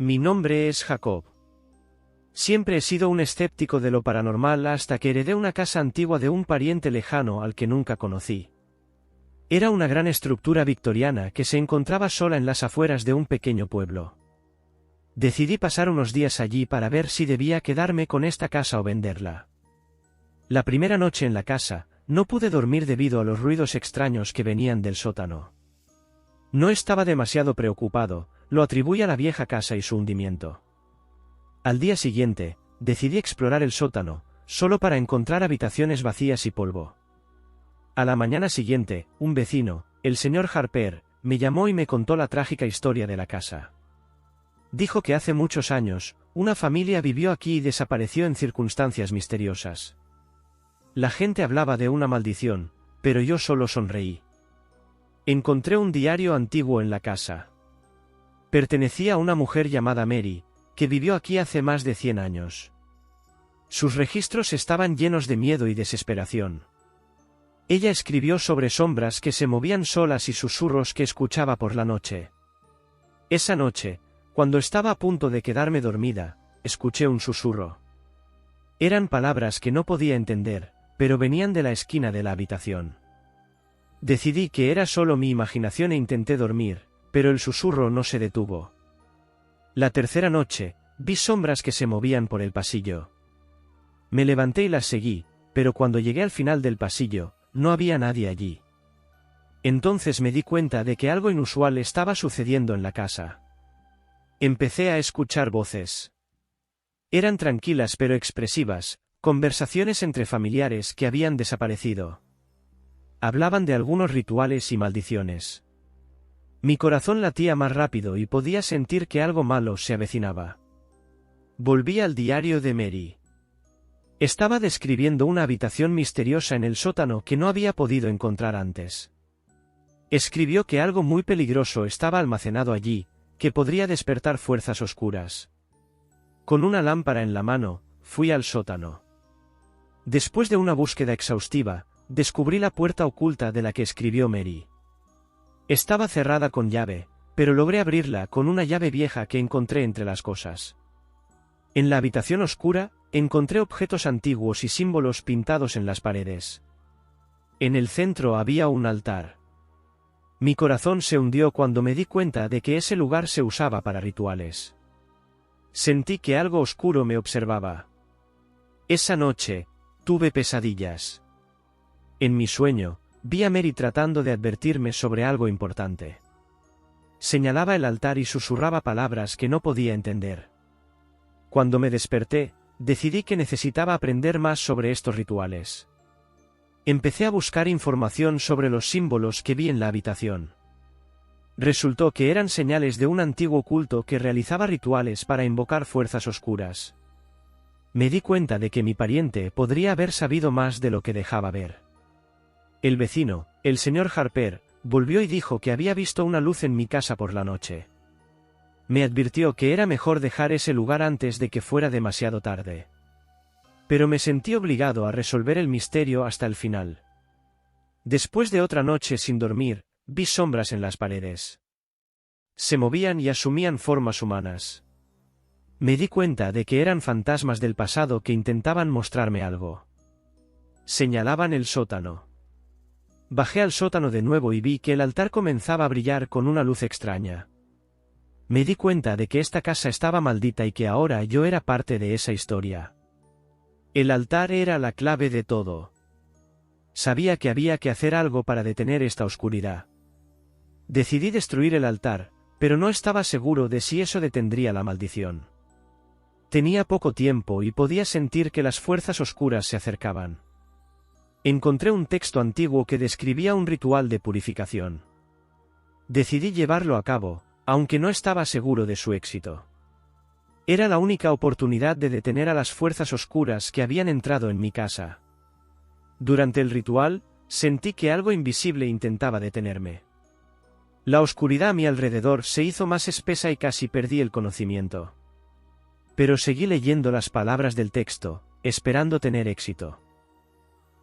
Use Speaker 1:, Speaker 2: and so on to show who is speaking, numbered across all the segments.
Speaker 1: Mi nombre es Jacob. Siempre he sido un escéptico de lo paranormal hasta que heredé una casa antigua de un pariente lejano al que nunca conocí. Era una gran estructura victoriana que se encontraba sola en las afueras de un pequeño pueblo. Decidí pasar unos días allí para ver si debía quedarme con esta casa o venderla. La primera noche en la casa, no pude dormir debido a los ruidos extraños que venían del sótano. No estaba demasiado preocupado, lo atribuí a la vieja casa y su hundimiento. Al día siguiente, decidí explorar el sótano, solo para encontrar habitaciones vacías y polvo. A la mañana siguiente, un vecino, el señor Harper, me llamó y me contó la trágica historia de la casa. Dijo que hace muchos años, una familia vivió aquí y desapareció en circunstancias misteriosas. La gente hablaba de una maldición, pero yo solo sonreí. Encontré un diario antiguo en la casa. Pertenecía a una mujer llamada Mary, que vivió aquí hace más de 100 años. Sus registros estaban llenos de miedo y desesperación. Ella escribió sobre sombras que se movían solas y susurros que escuchaba por la noche. Esa noche, cuando estaba a punto de quedarme dormida, escuché un susurro. Eran palabras que no podía entender, pero venían de la esquina de la habitación. Decidí que era solo mi imaginación e intenté dormir, pero el susurro no se detuvo. La tercera noche, vi sombras que se movían por el pasillo. Me levanté y las seguí, pero cuando llegué al final del pasillo, no había nadie allí. Entonces me di cuenta de que algo inusual estaba sucediendo en la casa. Empecé a escuchar voces. Eran tranquilas pero expresivas, conversaciones entre familiares que habían desaparecido. Hablaban de algunos rituales y maldiciones. Mi corazón latía más rápido y podía sentir que algo malo se avecinaba. Volví al diario de Mary. Estaba describiendo una habitación misteriosa en el sótano que no había podido encontrar antes. Escribió que algo muy peligroso estaba almacenado allí, que podría despertar fuerzas oscuras. Con una lámpara en la mano, fui al sótano. Después de una búsqueda exhaustiva, descubrí la puerta oculta de la que escribió Mary. Estaba cerrada con llave, pero logré abrirla con una llave vieja que encontré entre las cosas. En la habitación oscura, encontré objetos antiguos y símbolos pintados en las paredes. En el centro había un altar. Mi corazón se hundió cuando me di cuenta de que ese lugar se usaba para rituales. Sentí que algo oscuro me observaba. Esa noche, tuve pesadillas. En mi sueño, vi a Mary tratando de advertirme sobre algo importante. Señalaba el altar y susurraba palabras que no podía entender. Cuando me desperté, decidí que necesitaba aprender más sobre estos rituales. Empecé a buscar información sobre los símbolos que vi en la habitación. Resultó que eran señales de un antiguo culto que realizaba rituales para invocar fuerzas oscuras. Me di cuenta de que mi pariente podría haber sabido más de lo que dejaba ver. El vecino, el señor Harper, volvió y dijo que había visto una luz en mi casa por la noche. Me advirtió que era mejor dejar ese lugar antes de que fuera demasiado tarde. Pero me sentí obligado a resolver el misterio hasta el final. Después de otra noche sin dormir, vi sombras en las paredes. Se movían y asumían formas humanas. Me di cuenta de que eran fantasmas del pasado que intentaban mostrarme algo. Señalaban el sótano. Bajé al sótano de nuevo y vi que el altar comenzaba a brillar con una luz extraña. Me di cuenta de que esta casa estaba maldita y que ahora yo era parte de esa historia. El altar era la clave de todo. Sabía que había que hacer algo para detener esta oscuridad. Decidí destruir el altar, pero no estaba seguro de si eso detendría la maldición. Tenía poco tiempo y podía sentir que las fuerzas oscuras se acercaban. Encontré un texto antiguo que describía un ritual de purificación. Decidí llevarlo a cabo, aunque no estaba seguro de su éxito. Era la única oportunidad de detener a las fuerzas oscuras que habían entrado en mi casa. Durante el ritual, sentí que algo invisible intentaba detenerme. La oscuridad a mi alrededor se hizo más espesa y casi perdí el conocimiento. Pero seguí leyendo las palabras del texto, esperando tener éxito.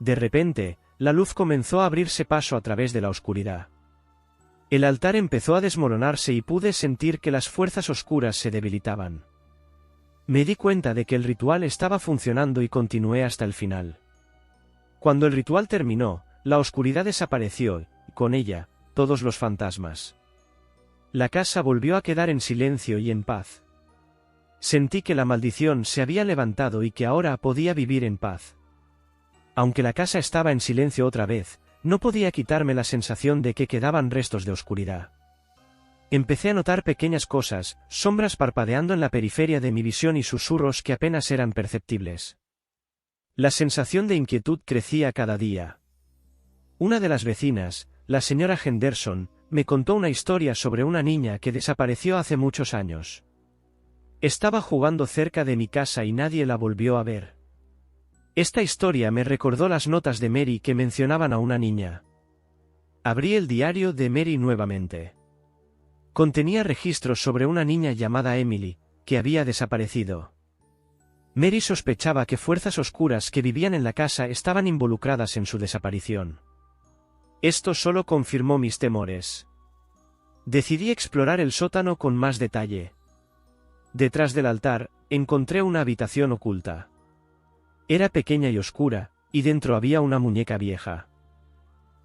Speaker 1: De repente, la luz comenzó a abrirse paso a través de la oscuridad. El altar empezó a desmoronarse y pude sentir que las fuerzas oscuras se debilitaban. Me di cuenta de que el ritual estaba funcionando y continué hasta el final. Cuando el ritual terminó, la oscuridad desapareció, y con ella, todos los fantasmas. La casa volvió a quedar en silencio y en paz. Sentí que la maldición se había levantado y que ahora podía vivir en paz. Aunque la casa estaba en silencio otra vez, no podía quitarme la sensación de que quedaban restos de oscuridad. Empecé a notar pequeñas cosas, sombras parpadeando en la periferia de mi visión y susurros que apenas eran perceptibles. La sensación de inquietud crecía cada día. Una de las vecinas, la señora Henderson, me contó una historia sobre una niña que desapareció hace muchos años. Estaba jugando cerca de mi casa y nadie la volvió a ver. Esta historia me recordó las notas de Mary que mencionaban a una niña. Abrí el diario de Mary nuevamente. Contenía registros sobre una niña llamada Emily, que había desaparecido. Mary sospechaba que fuerzas oscuras que vivían en la casa estaban involucradas en su desaparición. Esto solo confirmó mis temores. Decidí explorar el sótano con más detalle. Detrás del altar, encontré una habitación oculta. Era pequeña y oscura, y dentro había una muñeca vieja.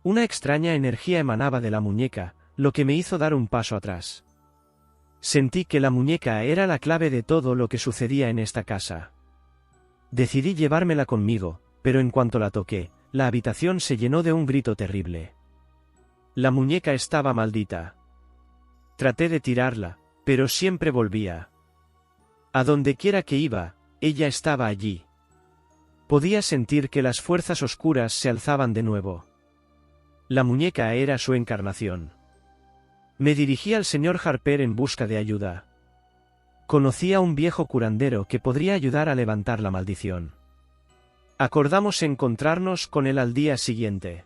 Speaker 1: Una extraña energía emanaba de la muñeca, lo que me hizo dar un paso atrás. Sentí que la muñeca era la clave de todo lo que sucedía en esta casa. Decidí llevármela conmigo, pero en cuanto la toqué, la habitación se llenó de un grito terrible. La muñeca estaba maldita. Traté de tirarla, pero siempre volvía. A donde quiera que iba, ella estaba allí. Podía sentir que las fuerzas oscuras se alzaban de nuevo. La muñeca era su encarnación. Me dirigí al señor Harper en busca de ayuda. Conocí a un viejo curandero que podría ayudar a levantar la maldición. Acordamos encontrarnos con él al día siguiente.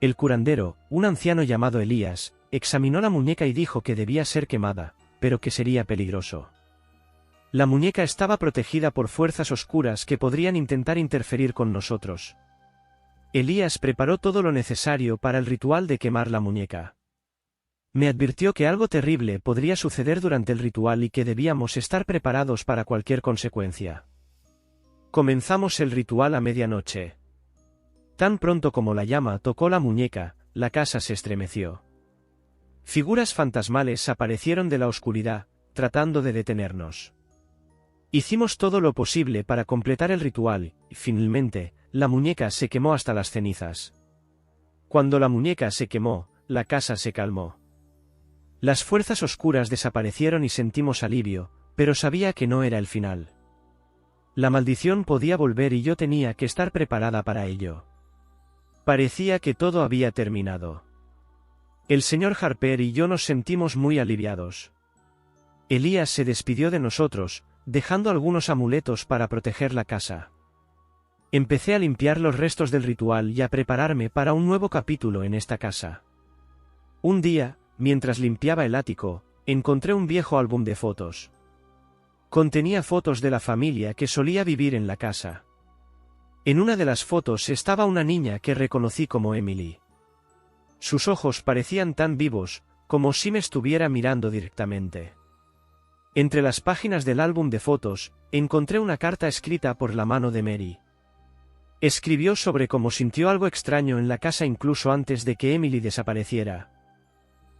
Speaker 1: El curandero, un anciano llamado Elías, examinó la muñeca y dijo que debía ser quemada, pero que sería peligroso. La muñeca estaba protegida por fuerzas oscuras que podrían intentar interferir con nosotros. Elías preparó todo lo necesario para el ritual de quemar la muñeca. Me advirtió que algo terrible podría suceder durante el ritual y que debíamos estar preparados para cualquier consecuencia. Comenzamos el ritual a medianoche. Tan pronto como la llama tocó la muñeca, la casa se estremeció. Figuras fantasmales aparecieron de la oscuridad, tratando de detenernos. Hicimos todo lo posible para completar el ritual, y finalmente, la muñeca se quemó hasta las cenizas. Cuando la muñeca se quemó, la casa se calmó. Las fuerzas oscuras desaparecieron y sentimos alivio, pero sabía que no era el final. La maldición podía volver y yo tenía que estar preparada para ello. Parecía que todo había terminado. El señor Harper y yo nos sentimos muy aliviados. Elías se despidió de nosotros, dejando algunos amuletos para proteger la casa. Empecé a limpiar los restos del ritual y a prepararme para un nuevo capítulo en esta casa. Un día, mientras limpiaba el ático, encontré un viejo álbum de fotos. Contenía fotos de la familia que solía vivir en la casa. En una de las fotos estaba una niña que reconocí como Emily. Sus ojos parecían tan vivos, como si me estuviera mirando directamente. Entre las páginas del álbum de fotos, encontré una carta escrita por la mano de Mary. Escribió sobre cómo sintió algo extraño en la casa incluso antes de que Emily desapareciera.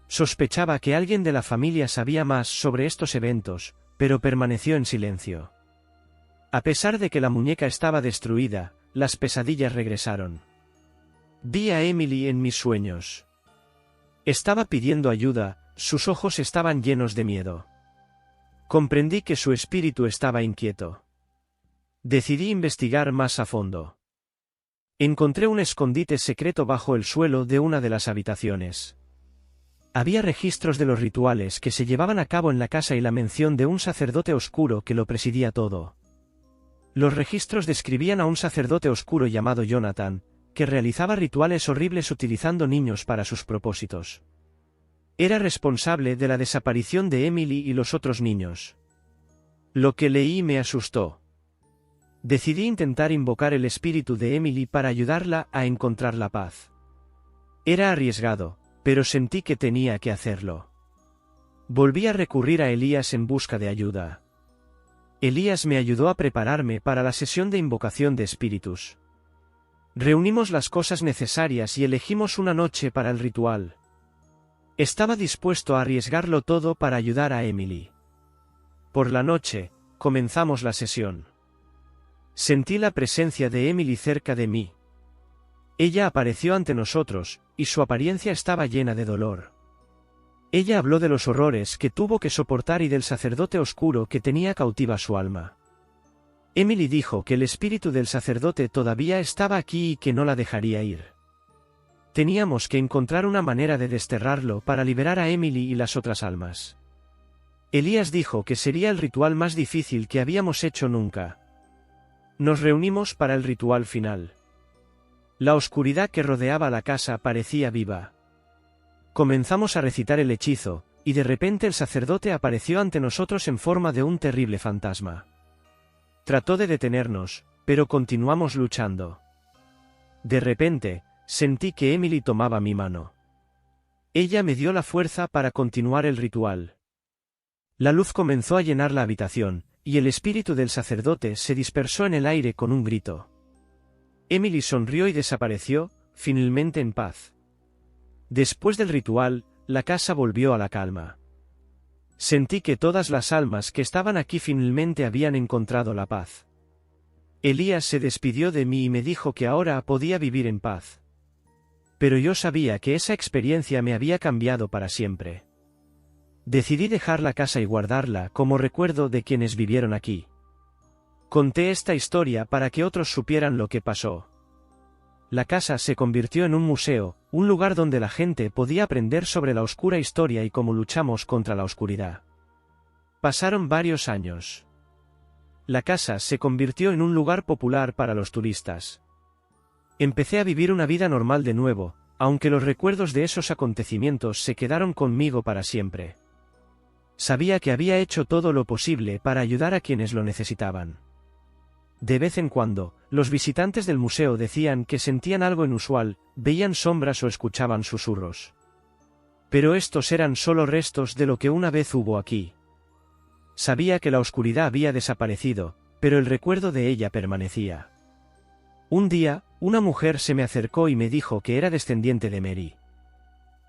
Speaker 1: Sospechaba que alguien de la familia sabía más sobre estos eventos, pero permaneció en silencio. A pesar de que la muñeca estaba destruida, las pesadillas regresaron. Vi a Emily en mis sueños. Estaba pidiendo ayuda, sus ojos estaban llenos de miedo. Comprendí que su espíritu estaba inquieto. Decidí investigar más a fondo. Encontré un escondite secreto bajo el suelo de una de las habitaciones. Había registros de los rituales que se llevaban a cabo en la casa y la mención de un sacerdote oscuro que lo presidía todo. Los registros describían a un sacerdote oscuro llamado Jonathan, que realizaba rituales horribles utilizando niños para sus propósitos. Era responsable de la desaparición de Emily y los otros niños. Lo que leí me asustó. Decidí intentar invocar el espíritu de Emily para ayudarla a encontrar la paz. Era arriesgado, pero sentí que tenía que hacerlo. Volví a recurrir a Elías en busca de ayuda. Elías me ayudó a prepararme para la sesión de invocación de espíritus. Reunimos las cosas necesarias y elegimos una noche para el ritual. Estaba dispuesto a arriesgarlo todo para ayudar a Emily. Por la noche, comenzamos la sesión. Sentí la presencia de Emily cerca de mí. Ella apareció ante nosotros, y su apariencia estaba llena de dolor. Ella habló de los horrores que tuvo que soportar y del sacerdote oscuro que tenía cautiva su alma. Emily dijo que el espíritu del sacerdote todavía estaba aquí y que no la dejaría ir. Teníamos que encontrar una manera de desterrarlo para liberar a Emily y las otras almas. Elías dijo que sería el ritual más difícil que habíamos hecho nunca. Nos reunimos para el ritual final. La oscuridad que rodeaba la casa parecía viva. Comenzamos a recitar el hechizo, y de repente el sacerdote apareció ante nosotros en forma de un terrible fantasma. Trató de detenernos, pero continuamos luchando. De repente, sentí que Emily tomaba mi mano. Ella me dio la fuerza para continuar el ritual. La luz comenzó a llenar la habitación, y el espíritu del sacerdote se dispersó en el aire con un grito. Emily sonrió y desapareció, finalmente en paz. Después del ritual, la casa volvió a la calma. Sentí que todas las almas que estaban aquí finalmente habían encontrado la paz. Elías se despidió de mí y me dijo que ahora podía vivir en paz. Pero yo sabía que esa experiencia me había cambiado para siempre. Decidí dejar la casa y guardarla como recuerdo de quienes vivieron aquí. Conté esta historia para que otros supieran lo que pasó. La casa se convirtió en un museo, un lugar donde la gente podía aprender sobre la oscura historia y cómo luchamos contra la oscuridad. Pasaron varios años. La casa se convirtió en un lugar popular para los turistas. Empecé a vivir una vida normal de nuevo, aunque los recuerdos de esos acontecimientos se quedaron conmigo para siempre. Sabía que había hecho todo lo posible para ayudar a quienes lo necesitaban. De vez en cuando, los visitantes del museo decían que sentían algo inusual, veían sombras o escuchaban susurros. Pero estos eran solo restos de lo que una vez hubo aquí. Sabía que la oscuridad había desaparecido, pero el recuerdo de ella permanecía. Un día, una mujer se me acercó y me dijo que era descendiente de Mary.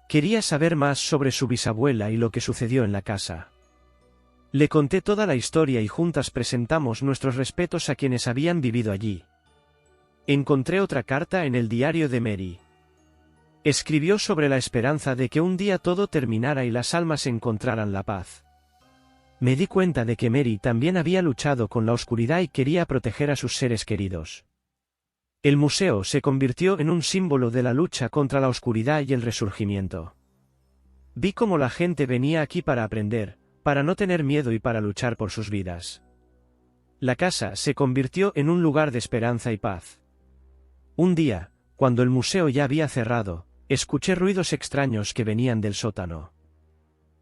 Speaker 1: Quería saber más sobre su bisabuela y lo que sucedió en la casa. Le conté toda la historia y juntas presentamos nuestros respetos a quienes habían vivido allí. Encontré otra carta en el diario de Mary. Escribió sobre la esperanza de que un día todo terminara y las almas encontraran la paz. Me di cuenta de que Mary también había luchado con la oscuridad y quería proteger a sus seres queridos. El museo se convirtió en un símbolo de la lucha contra la oscuridad y el resurgimiento. Vi cómo la gente venía aquí para aprender, para no tener miedo y para luchar por sus vidas. La casa se convirtió en un lugar de esperanza y paz. Un día, cuando el museo ya había cerrado, escuché ruidos extraños que venían del sótano.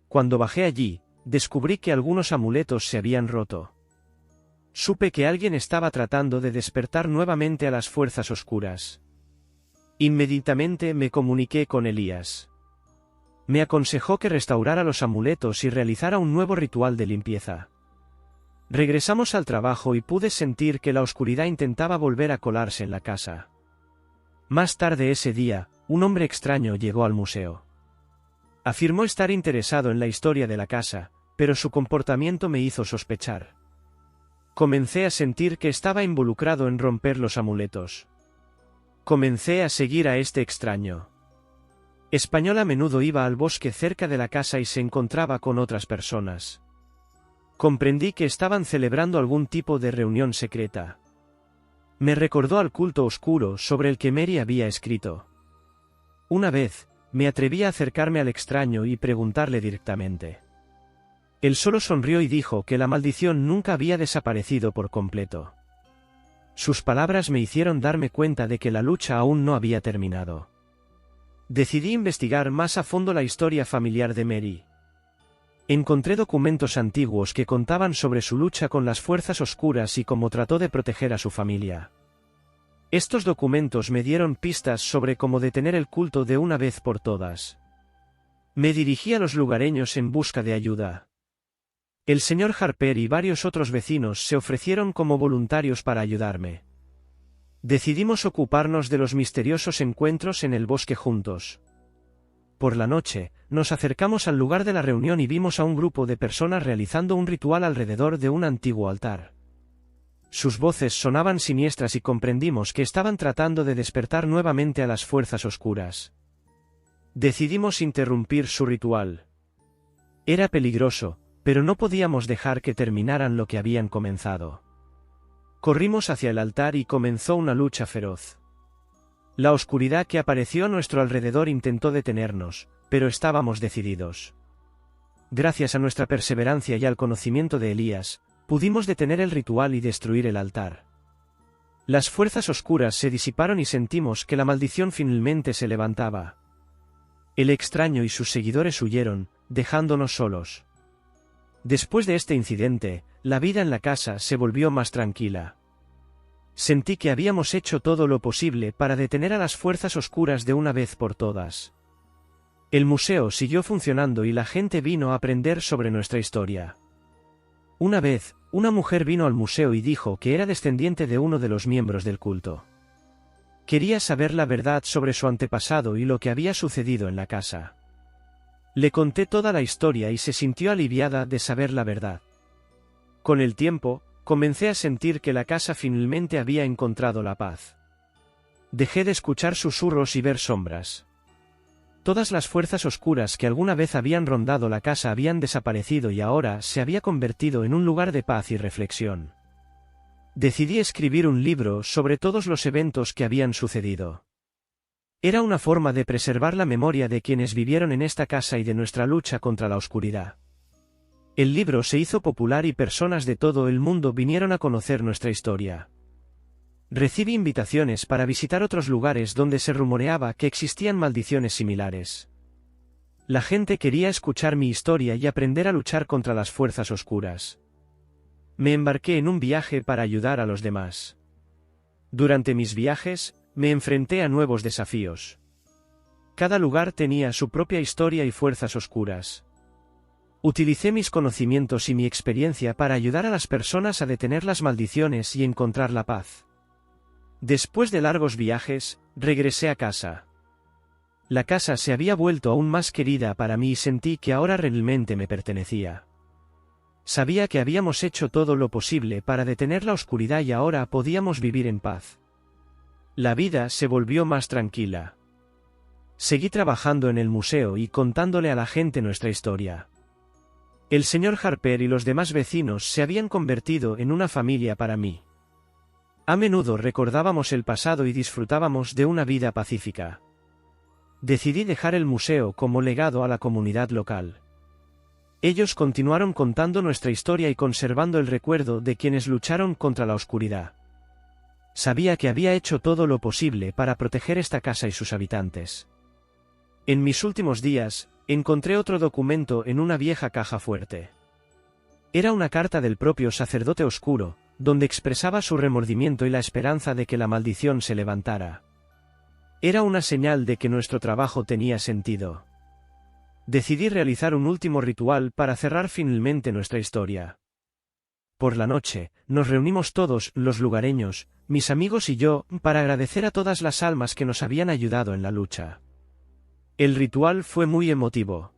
Speaker 1: Cuando bajé allí, descubrí que algunos amuletos se habían roto. Supe que alguien estaba tratando de despertar nuevamente a las fuerzas oscuras. Inmediatamente me comuniqué con Elías. Me aconsejó que restaurara los amuletos y realizara un nuevo ritual de limpieza. Regresamos al trabajo y pude sentir que la oscuridad intentaba volver a colarse en la casa. Más tarde ese día, un hombre extraño llegó al museo. Afirmó estar interesado en la historia de la casa, pero su comportamiento me hizo sospechar. Comencé a sentir que estaba involucrado en romper los amuletos. Comencé a seguir a este extraño. Español a menudo iba al bosque cerca de la casa y se encontraba con otras personas. Comprendí que estaban celebrando algún tipo de reunión secreta. Me recordó al culto oscuro sobre el que Mary había escrito. Una vez, me atreví a acercarme al extraño y preguntarle directamente. Él solo sonrió y dijo que la maldición nunca había desaparecido por completo. Sus palabras me hicieron darme cuenta de que la lucha aún no había terminado. Decidí investigar más a fondo la historia familiar de Mary. Encontré documentos antiguos que contaban sobre su lucha con las fuerzas oscuras y cómo trató de proteger a su familia. Estos documentos me dieron pistas sobre cómo detener el culto de una vez por todas. Me dirigí a los lugareños en busca de ayuda. El señor Harper y varios otros vecinos se ofrecieron como voluntarios para ayudarme. Decidimos ocuparnos de los misteriosos encuentros en el bosque juntos. Por la noche, nos acercamos al lugar de la reunión y vimos a un grupo de personas realizando un ritual alrededor de un antiguo altar. Sus voces sonaban siniestras y comprendimos que estaban tratando de despertar nuevamente a las fuerzas oscuras. Decidimos interrumpir su ritual. Era peligroso, pero no podíamos dejar que terminaran lo que habían comenzado. Corrimos hacia el altar y comenzó una lucha feroz. La oscuridad que apareció a nuestro alrededor intentó detenernos, pero estábamos decididos. Gracias a nuestra perseverancia y al conocimiento de Elías, pudimos detener el ritual y destruir el altar. Las fuerzas oscuras se disiparon y sentimos que la maldición finalmente se levantaba. El extraño y sus seguidores huyeron, dejándonos solos. Después de este incidente, la vida en la casa se volvió más tranquila. Sentí que habíamos hecho todo lo posible para detener a las fuerzas oscuras de una vez por todas. El museo siguió funcionando y la gente vino a aprender sobre nuestra historia. Una vez, una mujer vino al museo y dijo que era descendiente de uno de los miembros del culto. Quería saber la verdad sobre su antepasado y lo que había sucedido en la casa. Le conté toda la historia y se sintió aliviada de saber la verdad. Con el tiempo, comencé a sentir que la casa finalmente había encontrado la paz. Dejé de escuchar susurros y ver sombras. Todas las fuerzas oscuras que alguna vez habían rondado la casa habían desaparecido y ahora se había convertido en un lugar de paz y reflexión. Decidí escribir un libro sobre todos los eventos que habían sucedido. Era una forma de preservar la memoria de quienes vivieron en esta casa y de nuestra lucha contra la oscuridad. El libro se hizo popular y personas de todo el mundo vinieron a conocer nuestra historia. Recibí invitaciones para visitar otros lugares donde se rumoreaba que existían maldiciones similares. La gente quería escuchar mi historia y aprender a luchar contra las fuerzas oscuras. Me embarqué en un viaje para ayudar a los demás. Durante mis viajes, me enfrenté a nuevos desafíos. Cada lugar tenía su propia historia y fuerzas oscuras. Utilicé mis conocimientos y mi experiencia para ayudar a las personas a detener las maldiciones y encontrar la paz. Después de largos viajes, regresé a casa. La casa se había vuelto aún más querida para mí y sentí que ahora realmente me pertenecía. Sabía que habíamos hecho todo lo posible para detener la oscuridad y ahora podíamos vivir en paz. La vida se volvió más tranquila. Seguí trabajando en el museo y contándole a la gente nuestra historia. El señor Harper y los demás vecinos se habían convertido en una familia para mí. A menudo recordábamos el pasado y disfrutábamos de una vida pacífica. Decidí dejar el museo como legado a la comunidad local. Ellos continuaron contando nuestra historia y conservando el recuerdo de quienes lucharon contra la oscuridad. Sabía que había hecho todo lo posible para proteger esta casa y sus habitantes. En mis últimos días, encontré otro documento en una vieja caja fuerte. Era una carta del propio sacerdote oscuro, donde expresaba su remordimiento y la esperanza de que la maldición se levantara. Era una señal de que nuestro trabajo tenía sentido. Decidí realizar un último ritual para cerrar finalmente nuestra historia. Por la noche, nos reunimos todos, los lugareños, mis amigos y yo, para agradecer a todas las almas que nos habían ayudado en la lucha. El ritual fue muy emotivo.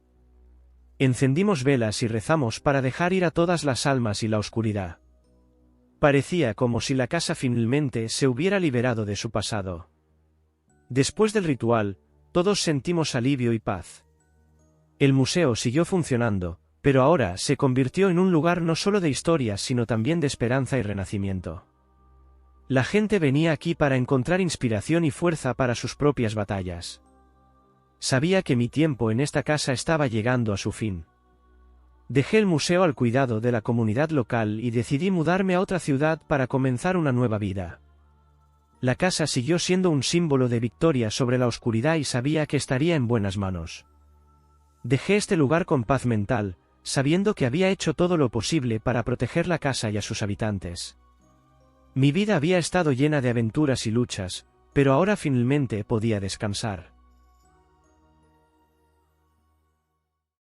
Speaker 1: Encendimos velas y rezamos para dejar ir a todas las almas y la oscuridad. Parecía como si la casa finalmente se hubiera liberado de su pasado. Después del ritual, todos sentimos alivio y paz. El museo siguió funcionando, pero ahora se convirtió en un lugar no solo de historias sino también de esperanza y renacimiento. La gente venía aquí para encontrar inspiración y fuerza para sus propias batallas. Sabía que mi tiempo en esta casa estaba llegando a su fin. Dejé el museo al cuidado de la comunidad local y decidí mudarme a otra ciudad para comenzar una nueva vida. La casa siguió siendo un símbolo de victoria sobre la oscuridad y sabía que estaría en buenas manos. Dejé este lugar con paz mental, sabiendo que había hecho todo lo posible para proteger la casa y a sus habitantes. Mi vida había estado llena de aventuras y luchas, pero ahora finalmente podía descansar.